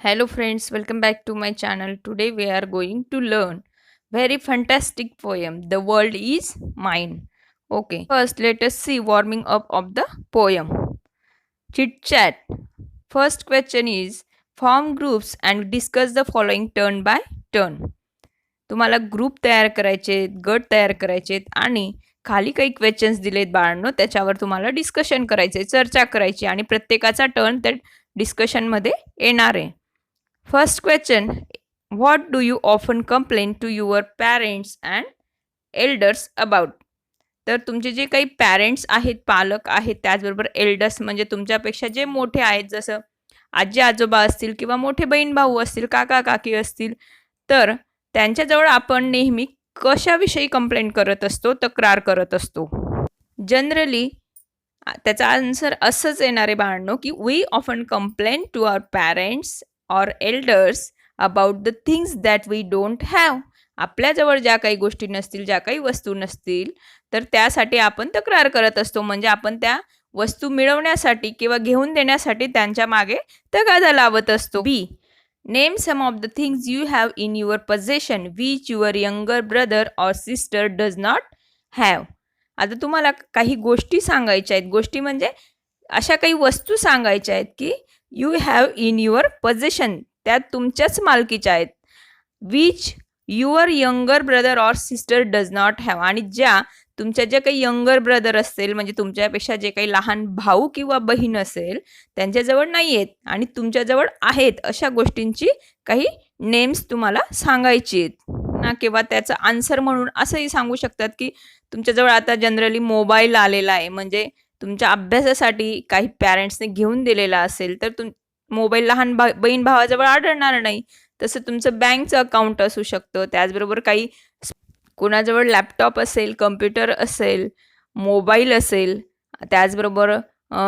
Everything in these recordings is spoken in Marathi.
Hello friends, welcome back to my channel. Today we are going to learn very fantastic poem. The world is mine. Okay, first let us see warming up of the poem. Chit chat. First question is form groups and discuss the following turn by turn. तुम्हाला ग्रुप तयार करायचे, गट तयार करायचे आणि खाली काही क्वेश्चन्स दिलेत बाळांनो, त्याच्यावर तुम्हाला डिस्कशन करायचे, चर्चा करायची आणि प्रत्येकाचा टर्न त्या डिस्कशनमध्ये येणार आहे. First question, what do you often complain to your parents and elders about. तर तुमचे जे काही पॅरेंट्स आहेत, पालक आहेत, त्याचबरोबर एल्डर्स म्हणजे तुमच्यापेक्षा जे मोठे आहेत, जसं आजी आजोबा असतील किंवा मोठे बहीण भाऊ असतील, काका काकी असतील, तर त्यांच्याजवळ आपण नेहमी कशाविषयी कंप्लेंट करत असतो, तक्रार करत असतो. जनरली त्याचा आन्सर असंच येणार आहे बाळांनो, की we often complain to our parents or elders about the things that we don't have. आपल्याजवळ ज्या काही गोष्टी नसतील, ज्या काही वस्तू नसतील, तर त्यासाठी आपण तक्रार करत असतो. म्हणजे आपण त्या वस्तू मिळवण्यासाठी किंवा घेऊन देण्यासाठी त्यांच्या मागे तगादा लावत असतो. B, name some of the things you have in your possession which your younger brother or sister does not have. आता तुम्हाला काही गोष्टी सांगायच्या आहेत. गोष्टी म्हणजे अशा काही वस्तू सांगायच्या आहेत की यू हॅव इन युअर पोझेशन, त्या तुमच्याच मालकीच्या आहेत. Which your younger brother or sister does not have, आणि ज्या तुमच्या जे काही यंगर ब्रदर असेल, म्हणजे तुमच्यापेक्षा जे काही लहान भाऊ किंवा बहीण असेल, त्यांच्याजवळ नाही आहेत आणि तुमच्याजवळ आहेत, अशा गोष्टींची काही नेम्स तुम्हाला सांगायची आहेत ना. किंवा त्याचं आन्सर म्हणून असंही सांगू शकतात की तुमच्याजवळ आता जनरली मोबाईल आलेला आहे, म्हणजे तुमच्या अभ्यासासाठी काही पॅरेंट्सने घेऊन दिलेला असेल, तर मोबाईल लहान बहीण भावाजवळ आढळणार नाही. तसं तुमचं बँकचं अकाउंट असू शकतं. त्याचबरोबर काही कोणाजवळ लॅपटॉप असेल, कम्प्युटर असेल, मोबाईल असेल, त्याचबरोबर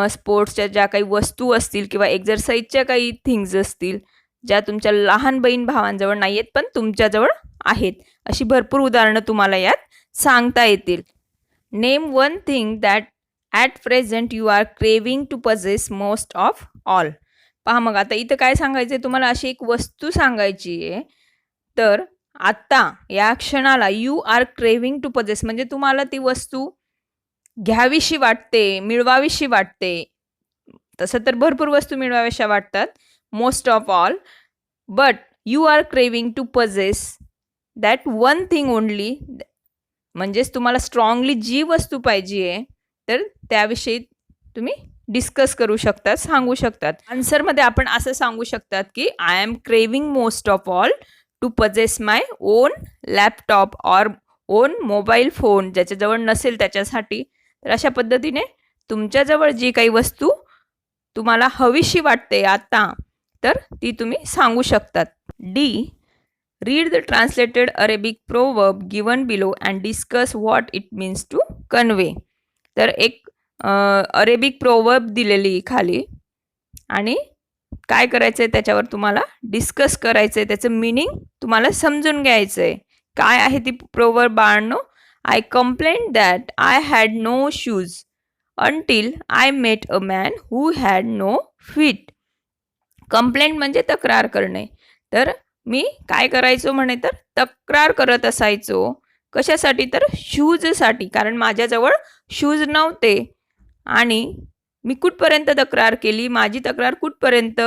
स्पोर्ट्सच्या ज्या काही वस्तू असतील किंवा एक्झरसाईजच्या काही थिंग्ज असतील, ज्या तुमच्या लहान बहीण भावांजवळ नाही आहेत पण तुमच्याजवळ आहेत. अशी भरपूर उदाहरणं तुम्हाला यात सांगता येतील. Name one thing that at present you are craving to possess most of all. पहा मग आता इथं काय सांगायचं आहे तुम्हाला, अशी एक वस्तू सांगायची आहे. तर आत्ता या क्षणाला you are craving to possess म्हणजे तुम्हाला ती वस्तू घ्यावीशी वाटते, मिळवावीशी वाटते. तसं तर भरपूर वस्तू मिळवाव्याशा वाटतात, most of all, but you are craving to possess that one thing only. म्हणजेच तुम्हाला स्ट्रॉंगली जी वस्तू पाहिजे आहे, तर त्याविषयी तुम्ही डिस्कस करू शकतात, सांगू शकतात. आन्सरमध्ये आपण असं सांगू शकतात की I am craving most of all to possess my own laptop or own mobile phone, ज्याच्याजवळ नसेल त्याच्यासाठी. तर अशा पद्धतीने तुमच्याजवळ जी काही वस्तू तुम्हाला हवीशी वाटते आता, तर ती तुम्ही सांगू शकतात. D, read the translated Arabic proverb given below and discuss what it means to convey. तर एक अरेबिक प्रोवर्ब दिलेली खाली आणि काय करायचं आहे त्याच्यावर तुम्हाला डिस्कस करायचं आहे, त्याचं मिनिंग तुम्हाला समजून घ्यायचं आहे. काय आहे ती प्रोवर्ब बाळांनो? I complaint that I had no shoes until I met a man who had no feet. Complaint म्हणजे तक्रार करणे. तर मी काय करायचो म्हणे, तर तक्रार करत असायचो. कशासाठी? तर शूजसाठी, कारण माझ्याजवळ शूज नव्हते. आणि मी कुठपर्यंत तक्रार केली, माझी तक्रार कुठपर्यंत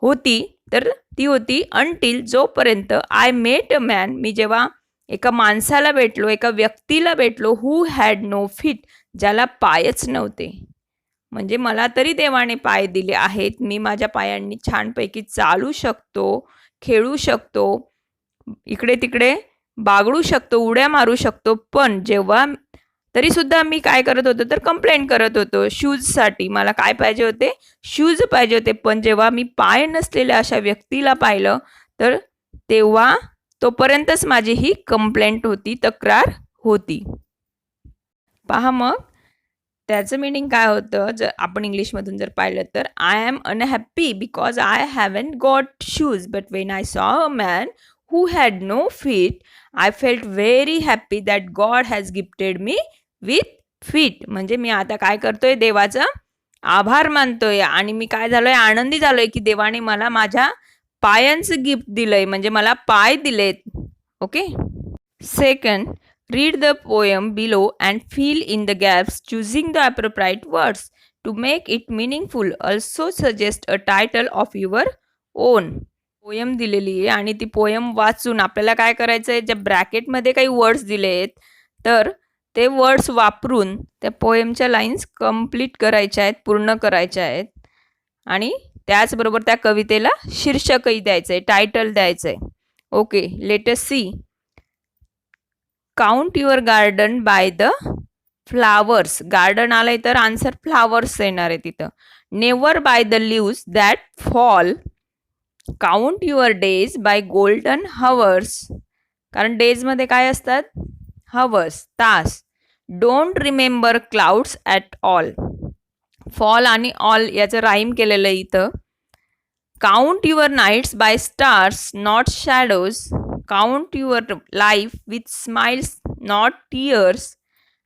होती, तर ती होती अंटिल, जोपर्यंत आय मेट अ मॅन, मी जेव्हा एका माणसाला भेटलो, एका व्यक्तीला भेटलो, हू हॅड नो फीट, ज्याला पायच नव्हते. म्हणजे मला तरी देवाने पाय दिले आहेत, मी माझ्या पायांनी छानपैकी चालू शकतो, खेळू शकतो, इकडे तिकडे बागडू शकतो, उड्या मारू शकतो. पण जेव्हा तरीसुद्धा मी काय करत होतो, तर कंप्लेंट करत होतो शूजसाठी. मला काय पाहिजे होते? शूज पाहिजे होते. पण जेव्हा मी पाय नसलेल्या अशा व्यक्तीला पाहिलं, तर तेव्हा तोपर्यंतच माझी ही कंप्लेंट होती, तक्रार होती. पहा मग त्याचं मीनिंग काय होतं, जर आपण इंग्लिशमधून जर पाहिलं तर, I am unhappy because I haven't got shoes, but when I saw a man who had no feet, I felt very happy that God has gifted me with feet. म्हणजे मी आता काय करतोय, देवाचा आभार मानतोय आणि मी काय झालोय, आनंदी झालोय की देवाने मला माझ्या पायांचं गिफ्ट दिलंय, म्हणजे मला पाय दिलेत. Okay. Second, read the poem below and fill in the gaps choosing the appropriate words to make it meaningful. Also suggest a title of your own. Poem दिलेली आहे आणि ती पोयम वाचून आपल्याला काय करायचं आहे, ज्या ब्रॅकेटमध्ये काही वर्ड्स दिले आहेत तर ते वर्ड्स वापरून त्या पोयमच्या लाईन्स कंप्लीट करायच्या आहेत, पूर्ण करायच्या आहेत. आणि त्याचबरोबर त्या कवितेला शीर्षकही द्यायचं आहे, टायटल द्यायचं आहे. Okay, let us see. Count your garden by the flowers. Garden आलंय तर आन्सर फ्लावर्स येणार आहे तिथं. Never by the leaves that fall. Count your days by golden hours. कारण डेजमध्ये काय असतात, हवर्स, तास. Don't remember clouds at all. Fall आणि ऑल याचं राईम केलेलं आहे इथं. Count your nights by stars not shadows. Count your life with smiles, not tears,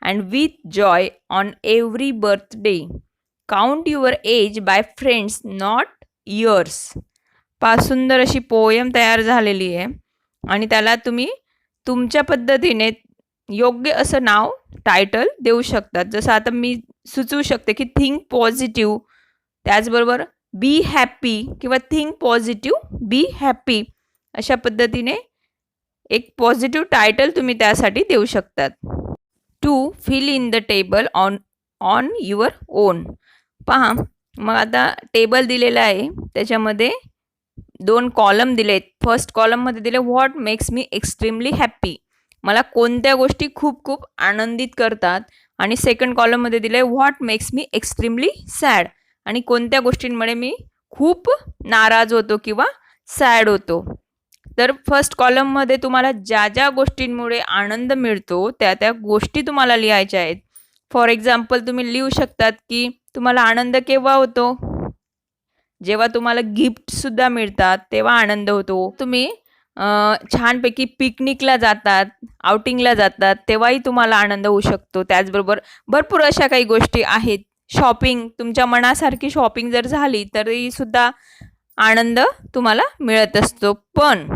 and with joy on every birthday. Count your age by friends, not years. सुंदर अशी पोयम तयार झालेली आहे आणि त्याला तुम्ही तुमच्या पद्धतीने योग्य असं नाव, टायटल देऊ शकतात. जसं आता मी सुचवू शकते की थिंक पॉझिटिव्ह, त्याचबरोबर बी हॅपी किंवा थिंक पॉझिटिव्ह बी हॅपी, अशा पद्धतीने एक पॉझिटिव्ह टायटल तुम्ही त्यासाठी देऊ शकतात. To fill in the table on your own. पहा, मग आता टेबल दिलेला आहे, त्याच्यामध्ये 2 कॉलम दिलेत. फर्स्ट कॉलममध्ये दिले what makes me extremely happy. मला कोणत्या गोष्टी खूप खूप आनंदित करतात. आणि सेकंड कॉलममध्ये दिले what makes me extremely sad. आणि कोणत्या गोष्टींमुळे मी खूप नाराज होतो किंवा सॅड होतो. तर फर्स्ट कॉलममध्ये तुम्हाला ज्या ज्या गोष्टींमुळे आनंद मिळतो त्या त्या गोष्टी तुम्हाला लिहायच्या आहेत. फॉर एक्झाम्पल तुम्ही लिहू शकतात की तुम्हाला आनंद केव्हा होतो, जेव्हा तुम्हाला गिफ्टसुद्धा मिळतात तेव्हा आनंद होतो. तुम्ही छानपैकी पिकनिकला जातात, आउटिंगला जातात तेव्हाही तुम्हाला आनंद होऊ शकतो. त्याचबरोबर भरपूर अशा काही गोष्टी आहेत. शॉपिंग, तुमच्या मनासारखी शॉपिंग जर झाली तरी सुद्धा आनंद तुम्हाला मिळत असतो. पण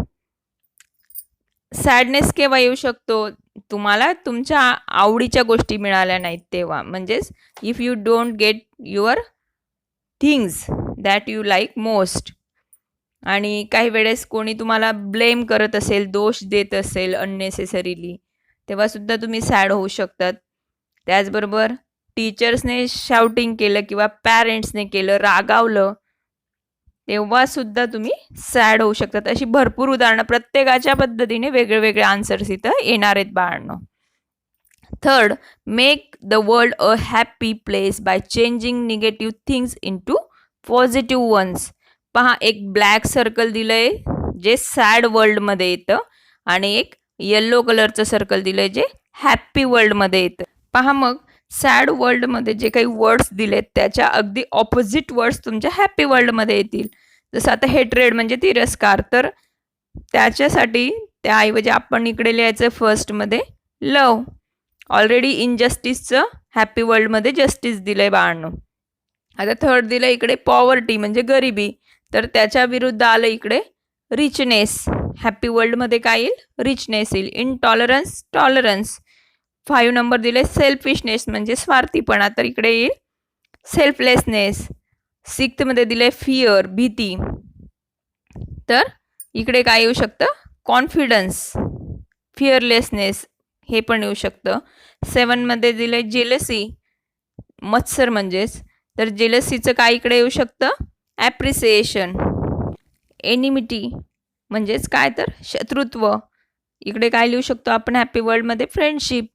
सॅडनेस केव्हा येऊ शकतो, तुम्हाला तुमच्या आवडीच्या गोष्टी मिळाल्या नाहीत तेव्हा. म्हणजेच if you don't get your things that you like most. आणि काही वेळेस कोणी तुम्हाला ब्लेम करत असेल, दोष देत असेल अननेसेसरीली, तेव्हासुद्धा तुम्ही सॅड होऊ शकतात. त्याचबरोबर टीचर्सने शाउटिंग केलं किंवा पॅरेंट्सने केलं, रागावलं, तेव्हासुद्धा तुम्ही सॅड होऊ शकतात. अशी भरपूर उदाहरणं, प्रत्येकाच्या पद्धतीने वेगळे वेगळे आन्सर्स इथं येणार आहेत बाळांनो. Third, make the world a happy place by changing negative things into positive ones. पहा, एक ब्लॅक सर्कल दिलंय जे सॅड वर्ल्डमध्ये येतं आणि एक येल्लो कलरचं सर्कल दिलंय जे हॅपी वर्ल्डमध्ये येतं. पहा, मग सॅड वर्ल्डमध्ये जे काही वर्ड्स दिलेत त्याच्या अगदी ऑपोजिट वर्ड्स तुमच्या हॅपी वर्ल्डमध्ये येतील. जसं आता हेट्रेड म्हणजे तिरस्कार, तर त्याच्यासाठी त्याऐवजी आपण इकडे लिहायचं फर्स्टमध्ये लव. ऑलरेडी इनजस्टिसचं हॅपी वर्ल्डमध्ये जस्टिस दिलं आहे बाळांनो. आता थर्ड दिलं इकडे पॉवर्टी म्हणजे गरिबी, तर त्याच्या विरुद्ध आलं इकडे रिचनेस. हॅपी वर्ल्डमध्ये काय येईल, रिचनेस येईल. Intolerance, tolerance. 5 नंबर दिले सेल्फिशनेस म्हणजे स्वार्थीपणा, तर इकडे येईल सेल्फलेसनेस. 6मध्ये दिले फिअर, भीती, तर इकडे काय येऊ शकतं, कॉन्फिडन्स, फिअरलेसनेस हे पण येऊ शकतं. 7मध्ये दिले जेलसी, मत्सर म्हणजेच, तर जेलसीचं काय इकडे येऊ शकतं, ॲप्रिसिएशन. एनिमिटी म्हणजेच काय तर शत्रुत्व, इकडे काय लिहू शकतो आपण हॅपी वर्ल्डमध्ये फ्रेंडशिप.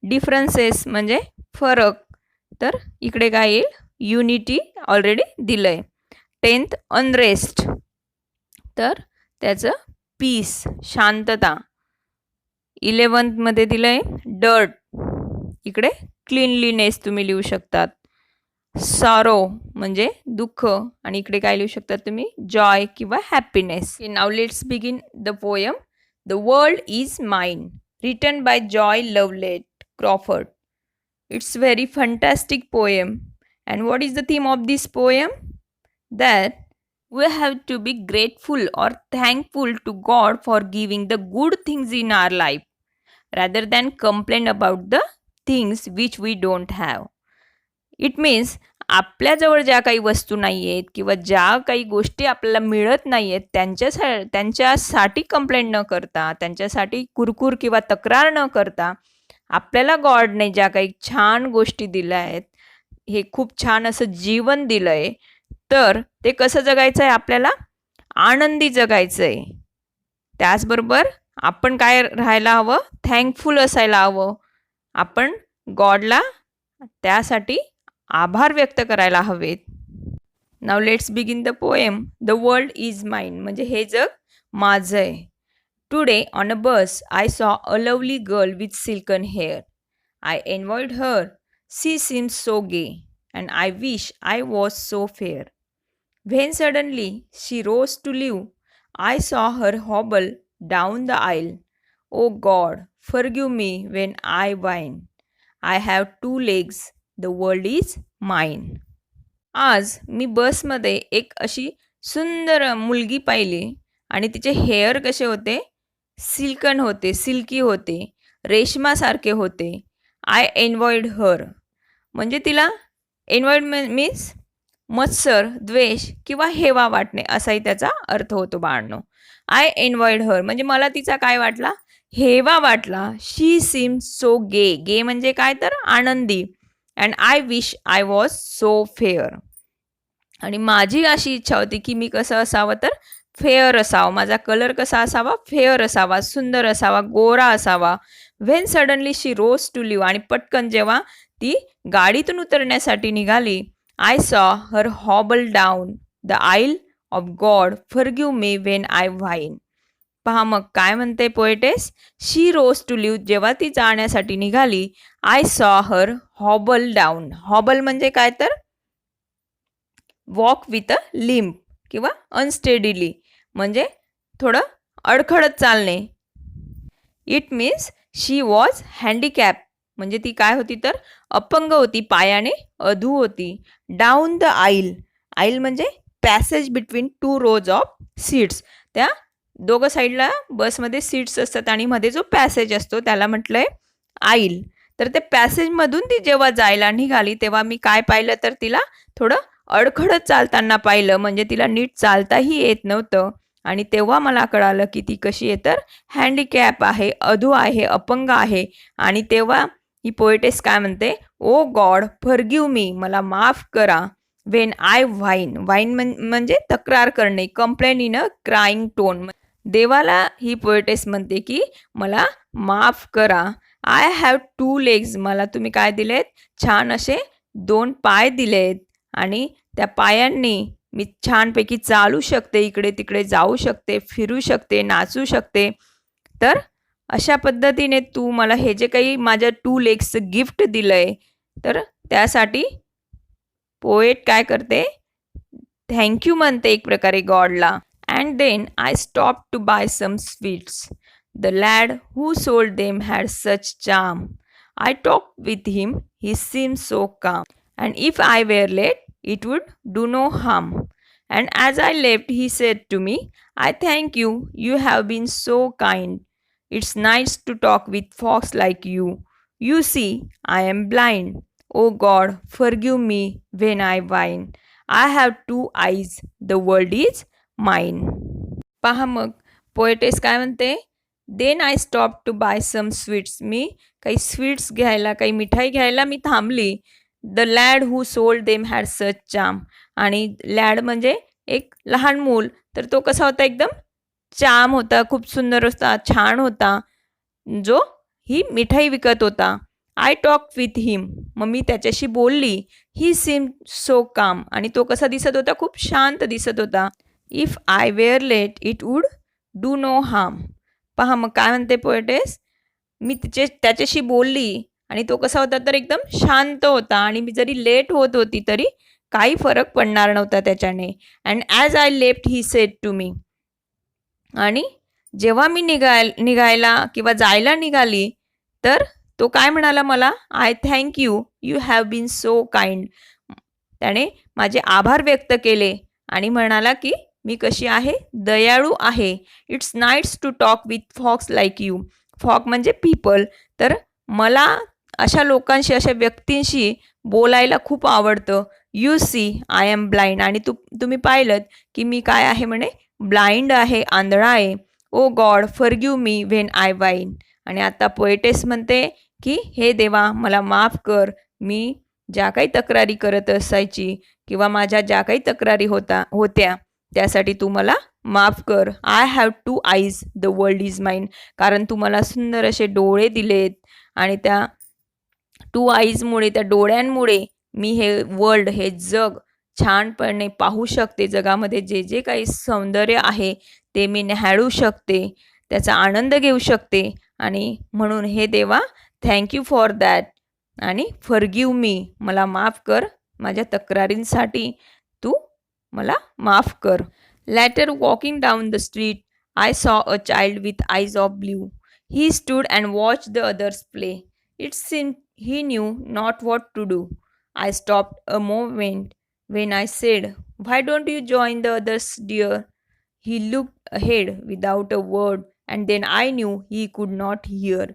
डिफरन्सेस म्हणजे फरक, तर इकडे काय येईल युनिटी ऑलरेडी दिलं आहे. 10th अनरेस्ट, तर त्याचं पीस, शांतता. 11मध्ये दिलं आहे डर्ट, इकडे क्लीनलीनेस तुम्ही लिहू शकतात. सॉरो म्हणजे दुःख आणि इकडे काय लिहू शकतात तुम्ही जॉय किंवा happiness. Now let's begin the poem. The World is Mine, written by Joy Lovelett Crawford. It's very fantastic poem. And what is the theme of this poem? That we have to be grateful or thankful to God for giving the good things in our life rather than complain about the things which we don't have. It means आपल्याजवळ ज्या काही वस्तू नाही आहेत किंवा ज्या काही गोष्टी आपल्याला मिळत नाही आहेत त्यांच्यासाठी कंप्लेंट न करता, त्यांच्यासाठी कुरकुर किंवा तक्रार न करता, आपल्याला गॉडने ज्या काही छान गोष्टी दिल्या आहेत, हे खूप छान असं जीवन दिलं आहे, तर ते कसं जगायचं आहे? आपल्याला आनंदी जगायचं आहे. त्याचबरोबर आपण काय राहायला हवं? थँकफुल असायला हवं. आपण गॉडला त्यासाठी आभार व्यक्त करायला हवेत. नाव let's begin the poem. The world is mine म्हणजे हे जग माझं आहे. Today on a bus I saw a lovely girl with silken hair. I envied her. She seems so gay and I wish I was so fair. When suddenly she rose to leave I saw her hobble down the aisle. Oh God forgive me when I whine. I have 2 legs. The world is mine. आज मी बसमध्ये एक अशी सुंदर मुलगी पाहिली आणि तिचे हेअर कसे होते? सिल्कन होते, सिल्की होते, रेशमासारखे होते. आय एन्व्हॉइड हर म्हणजे तिला एन्व्हॉइड मीन्स मत्सर, द्वेष किंवा हेवा वाटणे असाही त्याचा अर्थ होतो बाळांनो. आय एन्व्हॉइड हर म्हणजे मला तिचा काय वाटला? हेवा वाटला. शी सीम सो गे. गे म्हणजे काय? तर आनंदी. And I wish I was so fair आणि माझी अशी इच्छा होती की मी कसं असावं? तर फेअर असावं. माझा कलर कसा असावा? फेअर असावा, सुंदर असावा, गोरा असावा. When suddenly she rose to leave आणि पटकन जेव्हा ती गाडीतून उतरण्यासाठी निघाली, I saw her hobble down the aisle of God forgive me when I whine. पहा मग काय म्हणते poetess. She rose to leave जेव्हा ती जाण्यासाठी निघाली, I saw her hobble down. हॉबल म्हणजे काय? तर वॉक विथ अ लिम्प किंवा अनस्टेडीली म्हणजे थोडं अडखळत चालणे. It means she was handicap म्हणजे ती काय होती? तर अपंग होती, पायाने अधू होती. डाऊन द आईल. आईल म्हणजे passage between 2 rows of seats. त्या दोघं साईडला बसमध्ये सीट्स असतात आणि मध्ये जो पॅसेज असतो त्याला म्हटलं आहे आईल. तर ते पॅसेजमधून ती जेव्हा जायला निघाली तेव्हा मी काय पाहिलं? तर तिला थोडं अडखळत चालताना पाहिलं. म्हणजे तिला नीट चालताही येत नव्हतं आणि तेव्हा मला कळालं की ती कशी आहे? तर हँडिकॅप आहे, अधू आहे, अपंग आहे. आणि तेव्हा ही पोएटेस काय म्हणते? ओ गॉड फॉरगिव्ह मी मला माफ करा. When I wine. व्हाईन म्हणजे तक्रार करणे, complain in a crying tone. देवाला ही पोएटेस म्हणते की मला माफ करा. I have 2 legs. मला तुम्ही काय दिलेत? छान असे 2 पाय दिलेत आणि त्या पायांनी मी छानपैकी चालू शकते, इकडे तिकडे जाऊ शकते, फिरू शकते, नाचू शकते. तर अशा पद्धतीने तू मला हे जे काही माझ्या 2 legsचं गिफ्ट दिलं आहे, तर त्यासाठी पोएट काय करते? थँक्यू म्हणते एक प्रकारे गॉडला. And then I stopped to buy some sweets. The lad who sold them had such charm. I talked with him, he seemed so calm. And if I were late, it would do no harm. And as I left, he said to me, I thank you, you have been so kind. It's nice to talk with folks like you. You see, I am blind. Oh God, forgive me when I whine. I have 2 eyes. The world is mine. पहा मग पोएटेस काय म्हणते? Then I stop to buy some sweets. मी काही स्वीट्स घ्यायला, काही मिठाई घ्यायला मी थांबली. The lad who sold them had such charm. आणि लॅड म्हणजे एक लहान मूल. तर तो कसा होता? एकदम चाम होता, खूप सुंदर होता, छान होता, जो ही मिठाई विकत होता. आय टॉक विथ हिम. मग मी त्याच्याशी बोलली. ही सीम सो काम. आणि तो कसा दिसत होता? खूप शांत दिसत होता. If I were let it would do no harm. पहा मग काय म्हणते पोएटेस. मी त्याच्याशी बोलली आणि तो कसा होता? तर एकदम शांत होता आणि मी जरी लेट होत होती तरी काही फरक पडणार नव्हता त्याच्याने. And as I left he said to me. आणि जेव्हा मी निघायला किंवा जायला निघाली, तर तो काय म्हणाला मला, I thank you, you have been so kind. त्याने माझे आभार व्यक्त केले आणि म्हणाला की मी कशी आहे, दयाळू आहे. It's nice to talk with folks like you. Folk म्हणजे पीपल. तर मला अशा लोकांशी, अशा व्यक्तींशी बोलायला खूप आवडतं. You see I am blind. आणि तुम्ही पाहिलं की मी काय आहे म्हणे, ब्लाइंड आहे, आंधळा आहे. Oh God forgive me when I whine. आणि आता पोएटेस म्हणते की हे देवा मला माफ कर, मी ज्या काही तक्रारी करत असायची किंवा माझ्या ज्या काही तक्रारी होत्या त्यासाठी तू मला माफ कर. I have two eyes, the world is mine. कारण तू मला सुंदर असे डोळे दिलेत आणि त्या टू आईजमुळे, त्या डोळ्यांमुळे मी हे वर्ल्ड, हे जग छानपणे पाहू शकते. जगामध्ये जे जे काही सौंदर्य आहे ते मी न्याहाळू शकते, त्याचा आनंद घेऊ शकते. आणि म्हणून हे देवा थँक फॉर दॅट. आणि फॉरगिव्ह मी, मला माफ कर, माझ्या तक्रारींसाठी तू मला माफ कर. Later walking down the street I saw a child with eyes of blue. He stood and watch the others play. It seem he knew not what to do. I stopped a moment when I said, why don't you join the others, dear? He looked ahead without a word, and then I knew he could not hear.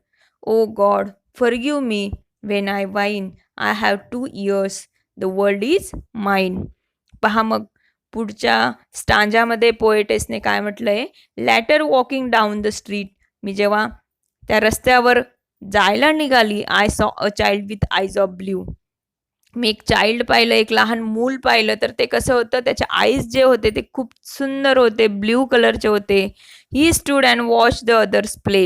Oh God, forgive me when I whine. I have 2 ears. The world is mine. पहा मग पुढच्या स्टांजामध्ये पोएटेसने काय म्हटलंय, later walking down the street. मी जेव्हा त्या रस्त्यावर जायला निघाली, I saw a child with eyes of blue. मी एक चाइल्ड पाहिलं, एक लहान मूल पाहिलं. तर ते कसं होतं, त्याचे आईज जे होते ते खूप सुंदर होते, ब्ल्यू कलरचे होते. ही stood and watch the others play.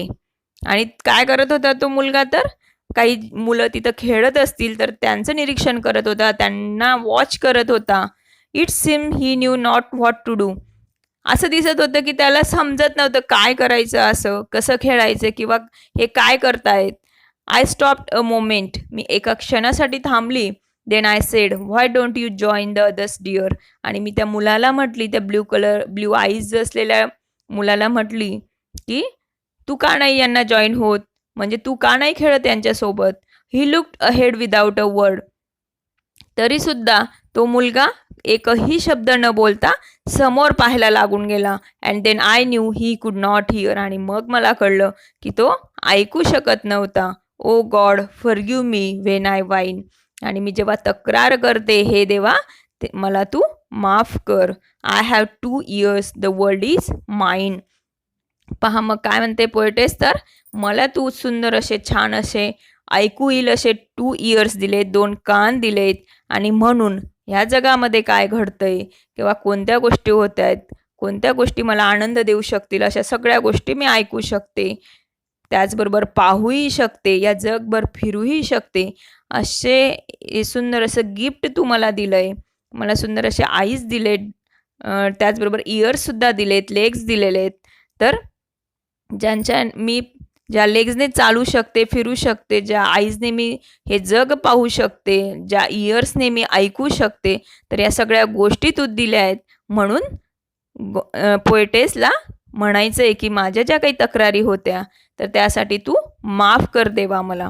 आणि काय करत होता तो मुलगा, तर काही मुलं तिथं खेळत असतील तर त्यांचं निरीक्षण करत होता, त्यांना वॉच करत होता. It seem he knew not what to do. असं दिसत होतं की त्याला समजत नव्हतं काय करायचं, असं कसं खेळायचं किंवा हे काय करतायत. I stopped a moment. मी एका क्षणासाठी थांबली. Then I said, why don't you join the others dear. आणि मी त्या मुलाला म्हटली, त्या ब्ल्यू आईज असलेल्या मुलाला म्हटली की तू का नाही यांना जॉईन होत, म्हणजे तू का नाही खेळत यांच्यासोबत. He looked ahead without a word. तरीसुद्धा तो मुलगा एकही शब्द न बोलता समोर पाहायला लागून गेला. And then I knew he could not here. आणि मग मला कळलं की तो ऐकू शकत नव्हता. Oh God forgive me when I whine. आणि मी जेव्हा तक्रार करते, हे देवा मला तू माफ कर. I have 2 ears, the world is mine. पहा मग काय म्हणते पोएटेस, तर मला तू सुंदर असे, छान असे, ऐकू येईल असे 2 ears दिलेत, 2 कान दिलेत. आणि म्हणून ह्या जगामध्ये काय घडतंय किंवा कोणत्या गोष्टी होत आहेत, कोणत्या गोष्टी मला आनंद देऊ शकतील, अशा सगळ्या गोष्टी मी ऐकू शकते. त्याचबरोबर पाहूही शकते, या जगभर फिरूही शकते. असे सुंदर असं गिफ्ट तू मला दिलंय. मला सुंदर असे आईज दिलेत, त्याचबरोबर इयर्ससुद्धा दिलेत, लेग्स दिलेले आहेत. तर मी ज्या लेग्सने चालू शकते, फिरू शकते, ज्या आईजने मी हे जग पाहू शकते, ज्या इयर्सने मी ऐकू शकते, तर या सगळ्या गोष्टी तू दिल्या आहेत. म्हणून पोएटेसला म्हणायचं आहे की माझ्या ज्या काही तक्रारी होत्या तर त्यासाठी तू माफ कर देवा मला.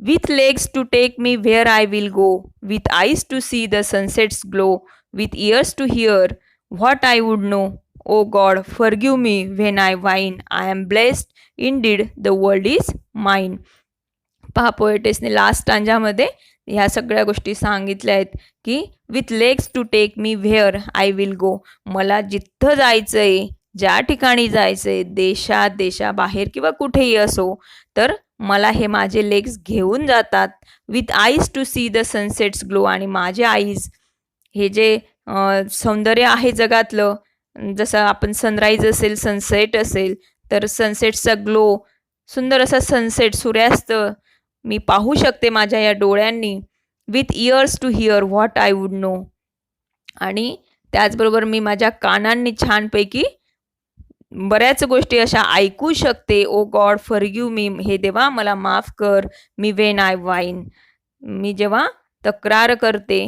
With legs to take me where I will go, with eyes to see the sunsets glow, with ears to hear what I would know. O God forgive me when I whine. I am blessed indeed, the world is mine. पहा पोएटेसने लास्ट स्टांजामध्ये ह्या सगळ्या गोष्टी सांगितल्या आहेत की with legs to take me where I will go. मला जिथं जायचं आहे, ज्या ठिकाणी जायचं आहे, देशाबाहेर किंवा कुठेही असो, तर मला हे माझे लेग्स घेऊन जातात. With eyes to see the sunsets glow. आणि माझे आईज हे जे सौंदर्य आहे जगातलं, जसं आपण सनराईज असेल, सनसेट असेल, तर सनसेटचा ग्लो, सुंदर असा सनसेट, सूर्यास्त मी पाहू शकते माझ्या या डोळ्यांनी. With ears to hear what I would know. आणि त्याचबरोबर मी माझ्या कानांनी छानपैकी बऱ्याच गोष्टी अशा ऐकू शकते. ओ गॉड फॉरगिव्ह मी, हे देवा मला माफ कर. मी व्हेन आय वाईन, मी जेव्हा तक्रार करते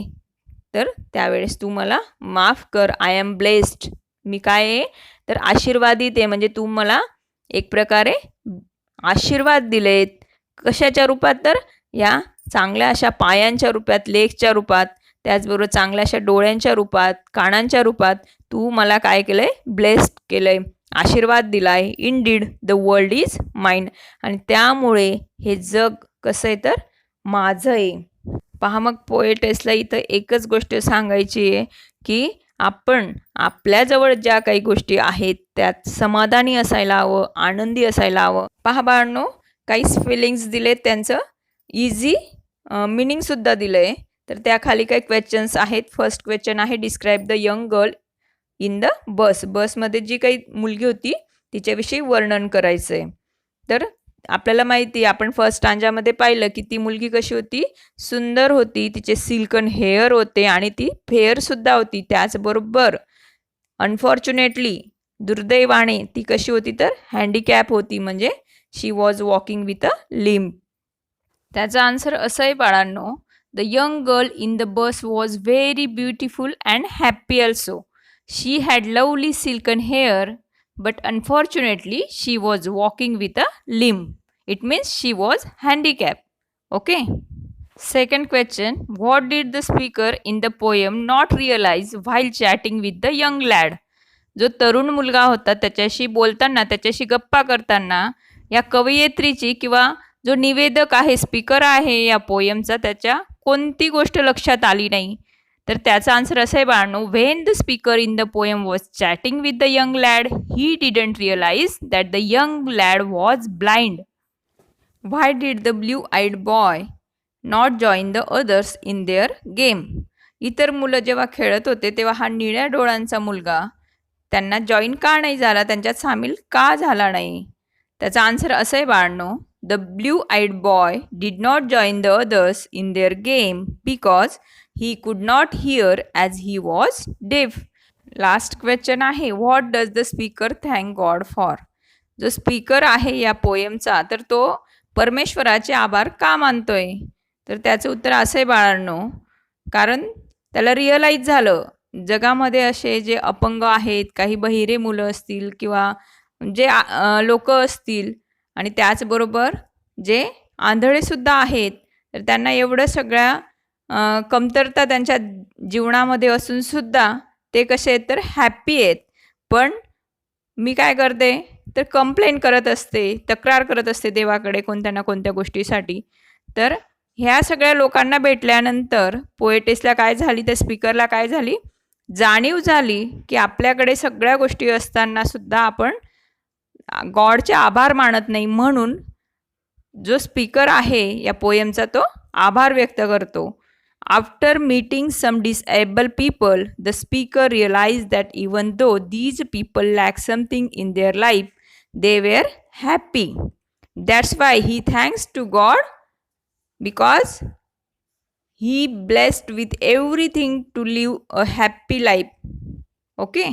तर त्यावेळेस तू मला माफ कर. आय एम ब्लेस्ड, मी काय आहे तर आशीर्वादित आहे, म्हणजे तू मला एक प्रकारे आशीर्वाद दिलेत. कशाच्या रूपात? तर या चांगल्या अशा पायांच्या रूपात, लेग्सच्या रूपात, त्याचबरोबर चांगल्या अशा डोळ्यांच्या रूपात, कानांच्या रूपात तू मला काय केलंय? ब्लेस्ड केलंय, आशीर्वाद दिलाय. Indeed the world is mine. आणि त्यामुळे हे जग कसं आहे? तर माझं आहे. पहा मग पोएटेसला इथं एकच गोष्ट सांगायची आहे की आपण आपल्याजवळ ज्या काही गोष्टी आहेत त्यात समाधानी असायला हवं, आनंदी असायला हवं. पहा बाळांनो, काही स्पेलिंग्स दिलेत, त्यांचं इझी मिनिंगसुद्धा दिलं आहे. तर त्याखाली काही क्वेश्चन्स आहेत. फर्स्ट क्वेश्चन आहे, describe the young girl in the बस. बसमध्ये जी काही मुलगी होती तिच्याविषयी वर्णन करायचं आहे. तर आपल्याला माहिती आहे, आपण फर्स्ट स्टांजामध्ये पाहिलं की ती मुलगी कशी होती? सुंदर होती, तिचे सिल्कन हेअर होते आणि ती फेअरसुद्धा होती. त्याचबरोबर अनफॉर्च्युनेटली, दुर्दैवाने ती कशी होती? तर हँडिकॅप होती, म्हणजे she was walking with a limb. त्याचा आन्सर असं आहे बाळांनो, the young girl in the bus was very beautiful and happy also. She had lovely silken hair, but unfortunately she was walking with a limb. It means she was handicapped. Okay. Second question, what did the speaker in the poem not realize while chatting with the young lad? जो तरुण मुलगा होता त्याच्याशी बोलताना, त्याच्याशी गप्पा करताना या कवयित्रीची किंवा जो निवेदक आहे, स्पीकर आहे या पोयमचा, त्याच्या कोणती गोष्ट लक्षात आली नाही? तर त्याचा आन्सर असं आहे बाळांनो, when the speaker in the poem was chatting with the young lad he didn't realise that the young lad was blind. Why did the blue eyed boy not join the others in their game. इतर मुलं जेव्हा खेळत होते तेव्हा हा निळ्या डोळ्यांचा मुलगा त्यांना जॉईन का नाही झाला, त्यांच्यात सामील का झाला नाही? त्याचा आन्सर असं आहे बाळांनो, the blue eyed boy did not join the others in their game because he could not hear as he was deaf. Last question आहे, what does the speaker thank God for. जो स्पीकर आहे या पोएमचा, तर तो परमेश्वराचे आभार का मानतोय? तर त्याचं उत्तर असं आहे बाळांनो, कारण त्याला रिअलाईज झालं जगामध्ये असे जे अपंग आहेत, काही बहिरे मुलं असतील किंवा जे लोक असतील आणि त्याचबरोबर जे आंधळेसुद्धा आहेत, तर त्यांना एवढं सगळ्या कमतरता त्यांच्या जीवनामध्ये असूनसुद्धा ते कसे आहेत? तर हॅप्पी आहेत. पण मी काय करते? तर कंप्लेन करत असते, तक्रार करत असते देवाकडे कोणत्या ना कोणत्या गोष्टीसाठी. तर ह्या सगळ्या लोकांना भेटल्यानंतर पोएटेसला काय झाली, त्या स्पीकरला काय झाली? जाणीव झाली की आपल्याकडे सगळ्या गोष्टी असतानासुद्धा आपण गॉडचे आभार मानत नाही. म्हणून जो स्पीकर आहे या पोएमचा तो आभार व्यक्त करतो. After meeting some disabled people, the speaker realized that even though these people lack something in their life, they were happy. That's why he thanks to God, because he blessed with everything to live a happy life. Okay.